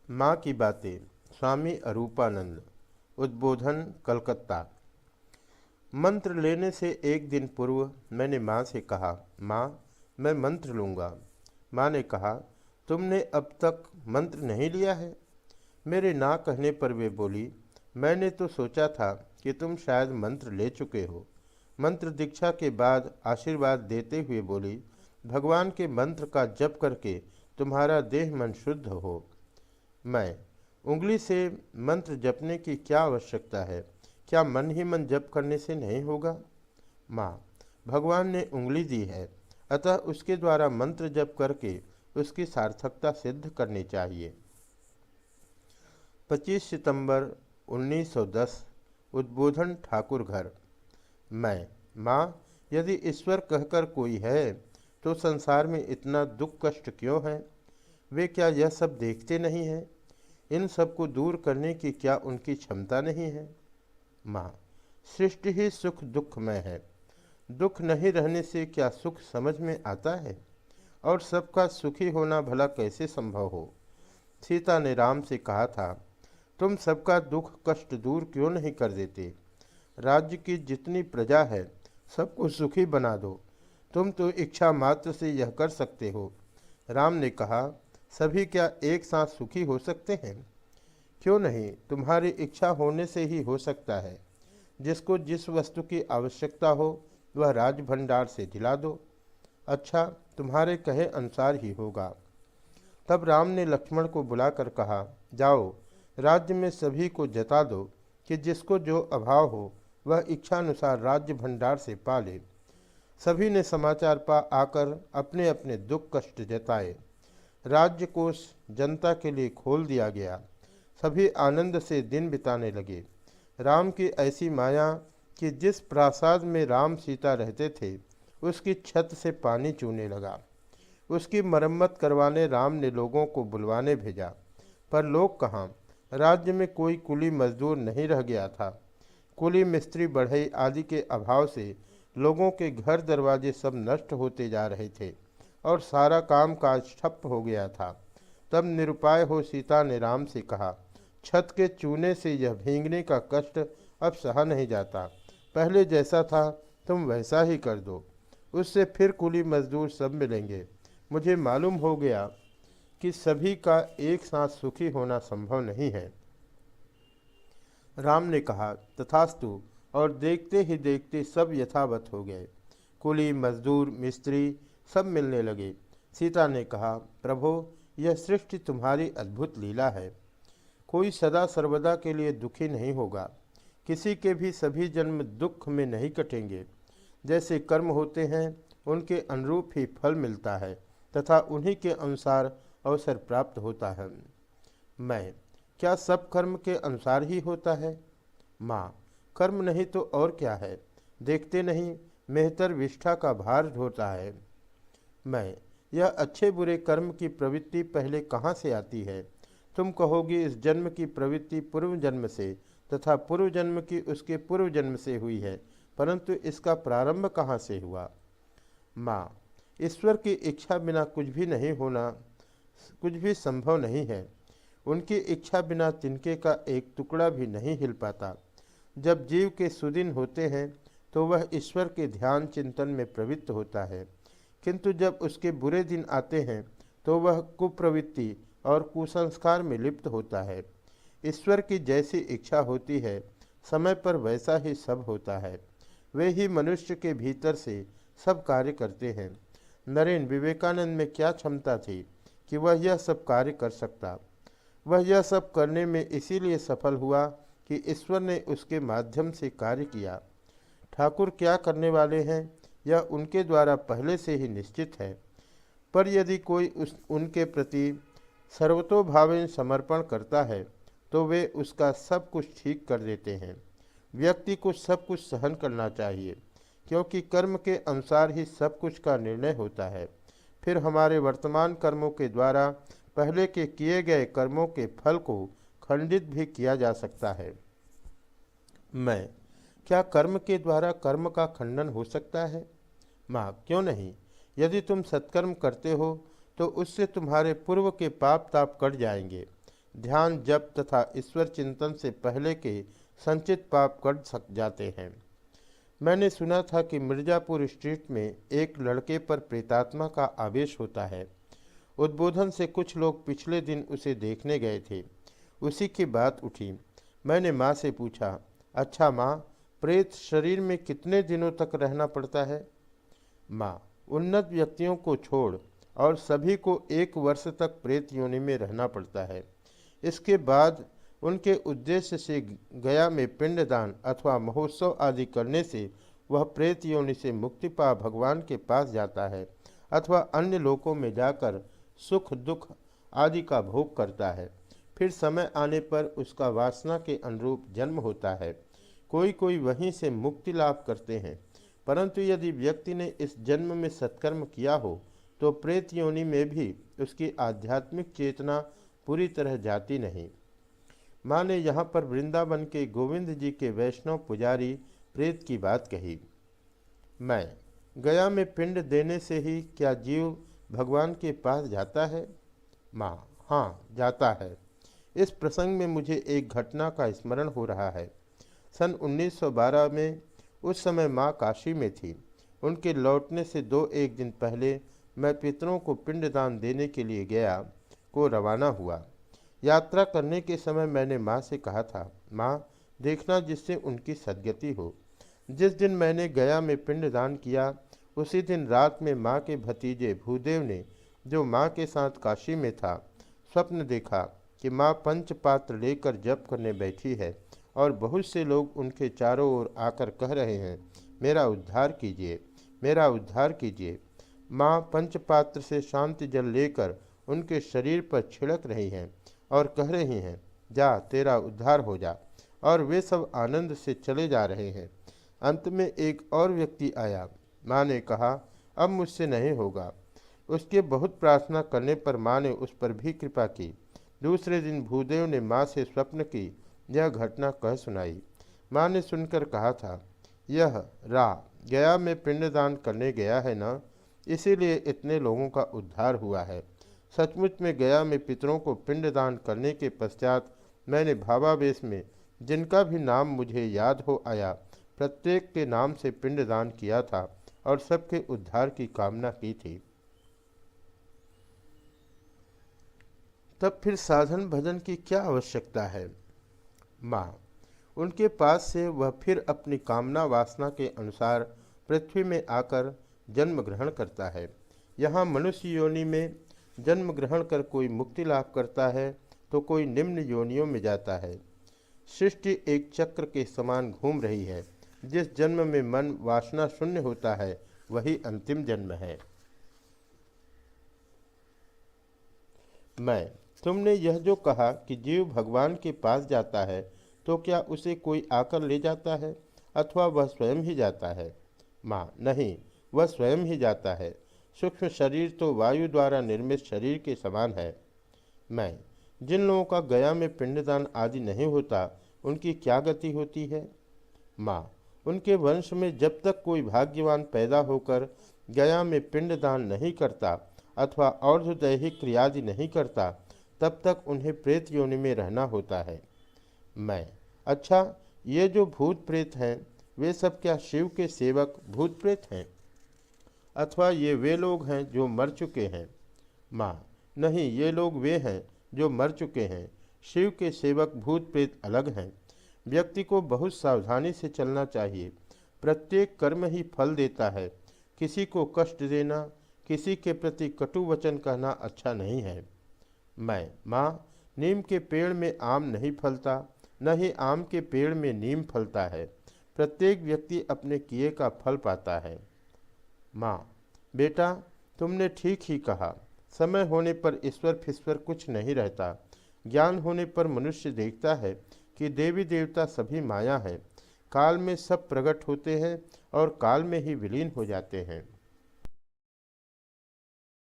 माँ की बातें। स्वामी अरूपानंद। उद्बोधन कलकत्ता। मंत्र लेने से एक दिन पूर्व मैंने माँ से कहा, माँ मैं मंत्र लूँगा। माँ ने कहा, तुमने अब तक मंत्र नहीं लिया है? मेरे ना कहने पर वे बोली, मैंने तो सोचा था कि तुम शायद मंत्र ले चुके हो। मंत्र दीक्षा के बाद आशीर्वाद देते हुए बोली, भगवान के मंत्र का जप करके तुम्हारा देह मन शुद्ध हो। मैं उंगली से मंत्र जपने की क्या आवश्यकता है? क्या मन ही मन जप करने से नहीं होगा? माँ, भगवान ने उंगली दी है, अतः उसके द्वारा मंत्र जप करके उसकी सार्थकता सिद्ध करनी चाहिए। 25 सितंबर 1910। उद्बोधन ठाकुर घर। मैं, माँ, यदि ईश्वर कहकर कोई है तो संसार में इतना दुख कष्ट क्यों है? वे क्या यह सब देखते नहीं हैं? इन सब को दूर करने की क्या उनकी क्षमता नहीं है? माँ, सृष्टि ही सुख दुखमय है। दुख नहीं रहने से क्या सुख समझ में आता है? और सबका सुखी होना भला कैसे संभव हो? सीता ने राम से कहा था, तुम सबका दुख कष्ट दूर क्यों नहीं कर देते? राज्य की जितनी प्रजा है सबको सुखी बना दो। तुम तो इच्छा मात्र से यह कर सकते हो। राम ने कहा, सभी क्या एक साथ सुखी हो सकते हैं? क्यों नहीं, तुम्हारी इच्छा होने से ही हो सकता है। जिसको जिस वस्तु की आवश्यकता हो वह राज भंडार से दिला दो। अच्छा, तुम्हारे कहे अनुसार ही होगा। तब राम ने लक्ष्मण को बुलाकर कहा, जाओ राज्य में सभी को जता दो कि जिसको जो अभाव हो वह इच्छानुसार राज्य भंडार से पा ले। सभी ने समाचार पा आकर अपने अपने दुख कष्ट जताए। राज्य कोष जनता के लिए खोल दिया गया। सभी आनंद से दिन बिताने लगे। राम की ऐसी माया कि जिस प्रासाद में राम सीता रहते थे उसकी छत से पानी चूने लगा। उसकी मरम्मत करवाने राम ने लोगों को बुलवाने भेजा, पर लोग कहाँ? राज्य में कोई कुली मजदूर नहीं रह गया था। कुली मिस्त्री बढ़ई आदि के अभाव से लोगों के घर दरवाजे सब नष्ट होते जा रहे थे और सारा काम काज ठप हो गया था। तब निरुपाय हो सीता ने राम से कहा, छत के चूने से यह भींगने का कष्ट अब सहा नहीं जाता। पहले जैसा था तुम वैसा ही कर दो, उससे फिर कुली मजदूर सब मिलेंगे। मुझे मालूम हो गया कि सभी का एक साथ सुखी होना संभव नहीं है। राम ने कहा, तथास्तु, और देखते ही देखते सब यथावत हो गए। कुली मजदूर मिस्त्री सब मिलने लगे। सीता ने कहा, प्रभो, यह सृष्टि तुम्हारी अद्भुत लीला है। कोई सदा सर्वदा के लिए दुखी नहीं होगा। किसी के भी सभी जन्म दुख में नहीं कटेंगे। जैसे कर्म होते हैं उनके अनुरूप ही फल मिलता है तथा उन्हीं के अनुसार अवसर प्राप्त होता है। मैं, क्या सब कर्म के अनुसार ही होता है? माँ, कर्म नहीं तो और क्या है? देखते नहीं मेहतर विष्ठा का भार ढोता है। मैं, यह अच्छे बुरे कर्म की प्रवृत्ति पहले कहाँ से आती है? तुम कहोगी इस जन्म की प्रवृत्ति पूर्व जन्म से तथा पूर्व जन्म की उसके पूर्व जन्म से हुई है, परंतु इसका प्रारंभ कहाँ से हुआ? माँ, ईश्वर की इच्छा बिना कुछ भी नहीं होना, कुछ भी संभव नहीं है। उनकी इच्छा बिना तिनके का एक टुकड़ा भी नहीं हिल पाता। जब जीव के सुदिन होते हैं तो वह ईश्वर के ध्यान चिंतन में प्रवृत्त होता है, किंतु जब उसके बुरे दिन आते हैं तो वह कुप्रवृत्ति और कुसंस्कार में लिप्त होता है। ईश्वर की जैसी इच्छा होती है समय पर वैसा ही सब होता है। वे ही मनुष्य के भीतर से सब कार्य करते हैं। नरेन, विवेकानंद में क्या क्षमता थी कि वह यह सब कार्य कर सकता? वह यह सब करने में इसीलिए सफल हुआ कि ईश्वर ने उसके माध्यम से कार्य किया। ठाकुर क्या करने वाले हैं यह उनके द्वारा पहले से ही निश्चित है, पर यदि कोई उनके प्रति सर्वतोभावेन समर्पण करता है तो वे उसका सब कुछ ठीक कर देते हैं। व्यक्ति को सब कुछ सहन करना चाहिए, क्योंकि कर्म के अनुसार ही सब कुछ का निर्णय होता है। फिर हमारे वर्तमान कर्मों के द्वारा पहले के किए गए कर्मों के फल को खंडित भी किया जा सकता है। मैं, क्या कर्म के द्वारा कर्म का खंडन हो सकता है? माँ, क्यों नहीं। यदि तुम सत्कर्म करते हो तो उससे तुम्हारे पूर्व के पाप ताप कट जाएंगे। ध्यान, जप तथा ईश्वर चिंतन से पहले के संचित पाप कट सक जाते हैं। मैंने सुना था कि मिर्जापुर स्ट्रीट में एक लड़के पर प्रेतात्मा का आवेश होता है। उद्बोधन से कुछ लोग पिछले दिन उसे देखने गए थे। उसी की बात उठी। मैंने माँ से पूछा, अच्छा माँ, प्रेत शरीर में कितने दिनों तक रहना पड़ता है? माँ, उन्नत व्यक्तियों को छोड़ और सभी को 1 वर्ष तक प्रेत योनि में रहना पड़ता है। इसके बाद उनके उद्देश्य से गया में पिंडदान अथवा महोत्सव आदि करने से वह प्रेत योनि से मुक्ति पा भगवान के पास जाता है अथवा अन्य लोकों में जाकर सुख दुख आदि का भोग करता है। फिर समय आने पर उसका वासना के अनुरूप जन्म होता है। कोई कोई वहीं से मुक्ति लाभ करते हैं, परंतु यदि व्यक्ति ने इस जन्म में सत्कर्म किया हो तो प्रेत योनि में भी उसकी आध्यात्मिक चेतना पूरी तरह जाती नहीं। माँ ने यहाँ पर वृंदावन के गोविंद जी के वैष्णव पुजारी प्रेत की बात कही। मैं, गया में पिंड देने से ही क्या जीव भगवान के पास जाता है? माँ, हाँ जाता है। इस प्रसंग में मुझे एक घटना का स्मरण हो रहा है। सन 1912 में, उस समय माँ काशी में थी। उनके लौटने से 2-1 दिन पहले मैं पितरों को पिंडदान देने के लिए गया को रवाना हुआ। यात्रा करने के समय मैंने माँ से कहा था, माँ देखना जिससे उनकी सद्गति हो। जिस दिन मैंने गया में पिंडदान किया उसी दिन रात में माँ के भतीजे भूदेव ने, जो माँ के साथ काशी में था, स्वप्न देखा कि माँ पंचपात्र लेकर जप करने बैठी है और बहुत से लोग उनके चारों ओर आकर कह रहे हैं, मेरा उद्धार कीजिए, मेरा उद्धार कीजिए। माँ पंचपात्र से शांति जल लेकर उनके शरीर पर छिड़क रही हैं और कह रही हैं, जा तेरा उद्धार हो जा, और वे सब आनंद से चले जा रहे हैं। अंत में एक और व्यक्ति आया। माँ ने कहा, अब मुझसे नहीं होगा। उसके बहुत प्रार्थना करने पर माँ ने उस पर भी कृपा की। दूसरे दिन भूदेव ने माँ से स्वप्न की यह घटना कह सुनाई। माँ ने सुनकर कहा था, यह रा गया में पिंडदान करने गया है ना, इसीलिए इतने लोगों का उद्धार हुआ है। सचमुच में गया में पितरों को पिंडदान करने के पश्चात मैंने भावावेश में जिनका भी नाम मुझे याद हो आया, प्रत्येक के नाम से पिंडदान किया था और सबके उद्धार की कामना की थी। तब फिर साधन भजन की क्या आवश्यकता है? माँ, उनके पास से वह फिर अपनी कामना वासना के अनुसार पृथ्वी में आकर जन्म ग्रहण करता है। यहाँ मनुष्य योनि में जन्म ग्रहण कर कोई मुक्ति लाभ करता है तो कोई निम्न योनियों में जाता है। सृष्टि एक चक्र के समान घूम रही है। जिस जन्म में मन वासना शून्य होता है वही अंतिम जन्म है। मैं, तुमने यह जो कहा कि जीव भगवान के पास जाता है, तो क्या उसे कोई आकर ले जाता है अथवा वह स्वयं ही जाता है? माँ, नहीं, वह स्वयं ही जाता है। सूक्ष्म शरीर तो वायु द्वारा निर्मित शरीर के समान है। मैं, जिन लोगों का गया में पिंडदान आदि नहीं होता उनकी क्या गति होती है? माँ, उनके वंश में जब तक कोई भाग्यवान पैदा होकर गया में पिंडदान नहीं करता अथवा और्ध्वदैहिक क्रियादि नहीं करता, तब तक उन्हें प्रेत योनि में रहना होता है। मैं, अच्छा, ये जो भूत प्रेत हैं वे सब क्या शिव के सेवक भूत प्रेत हैं अथवा ये वे लोग हैं जो मर चुके हैं? माँ, नहीं, ये लोग वे हैं जो मर चुके हैं। शिव के सेवक भूत प्रेत अलग हैं। व्यक्ति को बहुत सावधानी से चलना चाहिए। प्रत्येक कर्म ही फल देता है। किसी को कष्ट देना, किसी के प्रति कटु वचन कहना अच्छा नहीं है। मैं, माँ, नीम के पेड़ में आम नहीं फलता, न ही आम के पेड़ में नीम फलता है। प्रत्येक व्यक्ति अपने किए का फल पाता है। माँ, बेटा, तुमने ठीक ही कहा। समय होने पर ईश्वर फिश्वर कुछ नहीं रहता। ज्ञान होने पर मनुष्य देखता है कि देवी देवता सभी माया है। काल में सब प्रकट होते हैं और काल में ही विलीन हो जाते हैं।